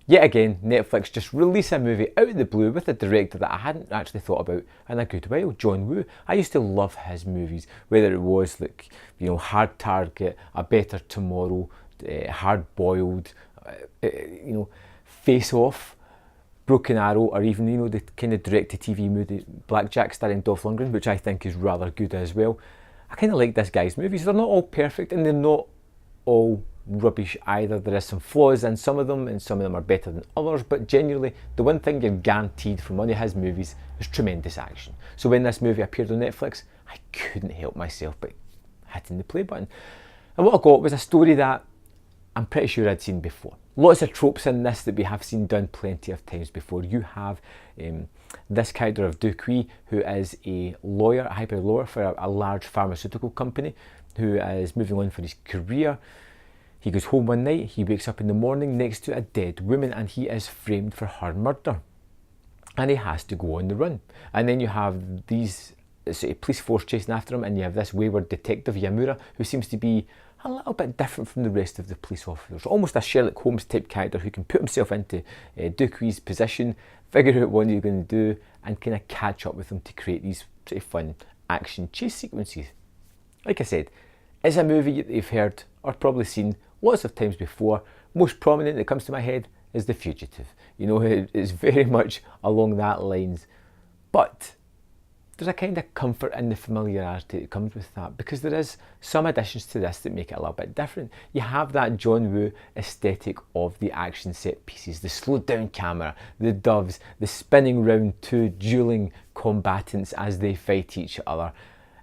Yet again, Netflix just released a movie out of the blue with a director that I hadn't actually thought about in a good while, John Woo. I used to love his movies, whether it was like, Hard Target, A Better Tomorrow, Hard Boiled, Face Off, Broken Arrow, or even, the kind of direct-to-TV movie Blackjack starring Dolph Lundgren, which I think is rather good as well. I kind of like this guy's movies. They're not all perfect and they're not all rubbish either. There is some flaws in some of them and some of them are better than others, but generally the one thing you're guaranteed from one of his movies is tremendous action. So when this movie appeared on Netflix, I couldn't help myself but hitting the play button. And what I got was a story that I'm pretty sure I'd seen before. Lots of tropes in this that we have seen done plenty of times before. You have this character of Duquy, who is a lawyer, a hyper lawyer for a large pharmaceutical company, who is moving on for his career. He goes home one night, he wakes up in the morning next to a dead woman and he is framed for her murder. And he has to go on the run. And then you have these police force chasing after him, and you have this wayward detective, Yamura, who seems to be a little bit different from the rest of the police officers. Almost a Sherlock Holmes type character who can put himself into Duquesne's position, figure out what he's going to do, and kind of catch up with him to create these pretty fun action chase sequences. Like I said, it's a movie that you've heard or probably seen lots of times before. Most prominent that comes to my head is The Fugitive. It's very much along that lines. But there's a kind of comfort in the familiarity that comes with that, because there is some additions to this that make it a little bit different. You have that John Woo aesthetic of the action set pieces, the slowed down camera, the doves, the spinning round two dueling combatants as they fight each other.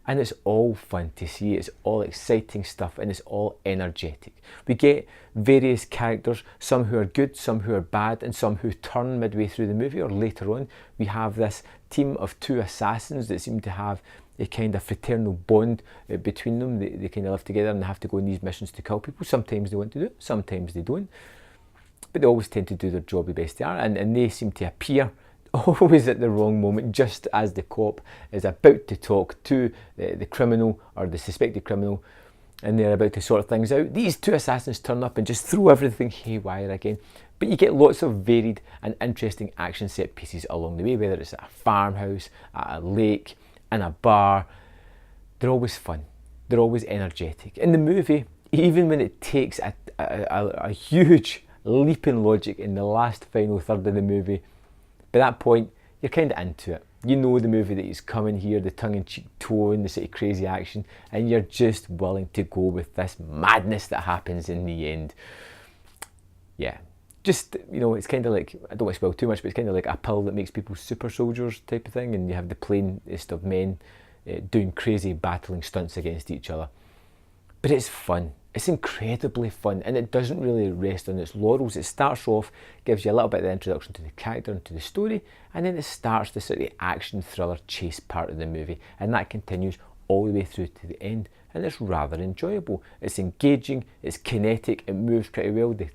And it's all fun to see, it's all exciting stuff, and it's all energetic. We get various characters, some who are good, some who are bad, and some who turn midway through the movie or later on. We have this team of two assassins that seem to have a kind of fraternal bond between them. They kind of live together and they have to go on these missions to kill people. Sometimes they want to do it, sometimes they don't. But they always tend to do their job the best they are, and they seem to appear always at the wrong moment, just as the cop is about to talk to the criminal or the suspected criminal, and they're about to sort things out. These two assassins turn up and just throw everything haywire again. But you get lots of varied and interesting action set pieces along the way, whether it's at a farmhouse, at a lake, in a bar. They're always fun. They're always energetic. In the movie, even when it takes a huge leap in logic in the last final third of the movie, by that point, you're kind of into it. You know the movie that is coming here, the tongue-in-cheek tone, the sort of crazy action, and you're just willing to go with this madness that happens in the end. Yeah, just, it's kind of like, I don't want to spoil too much, but it's kind of like a pill that makes people super soldiers type of thing, and you have the plainest of men doing crazy battling stunts against each other. But it's fun. It's incredibly fun, and it doesn't really rest on its laurels. It starts off, gives you a little bit of the introduction to the character and to the story, and then it starts the sort of action thriller chase part of the movie, and that continues all the way through to the end, and it's rather enjoyable. It's engaging, it's kinetic, it moves pretty well. The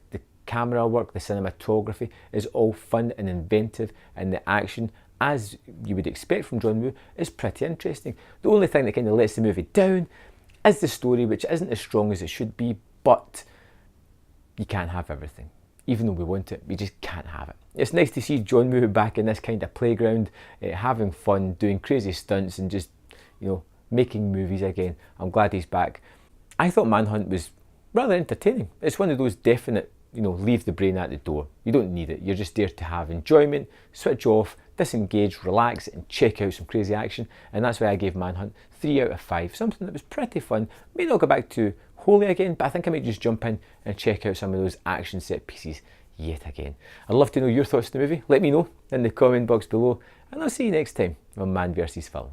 camera work, the cinematography is all fun and inventive, and the action, as you would expect from John Woo, is pretty interesting. The only thing that kind of lets the movie down is the story, which isn't as strong as it should be, but you can't have everything. Even though we want it, we just can't have it. It's nice to see John Woo back in this kind of playground, having fun, doing crazy stunts, and just, making movies again. I'm glad he's back. I thought Manhunt was rather entertaining. It's one of those definite, leave the brain at the door. You don't need it. You're just there to have enjoyment, switch off, disengage, relax, and check out some crazy action. And that's why I gave Manhunt 3 out of 5. Something that was pretty fun. May not go back to wholly again, but I think I might just jump in and check out some of those action set pieces yet again. I'd love to know your thoughts on the movie. Let me know in the comment box below, and I'll see you next time on Man vs Film.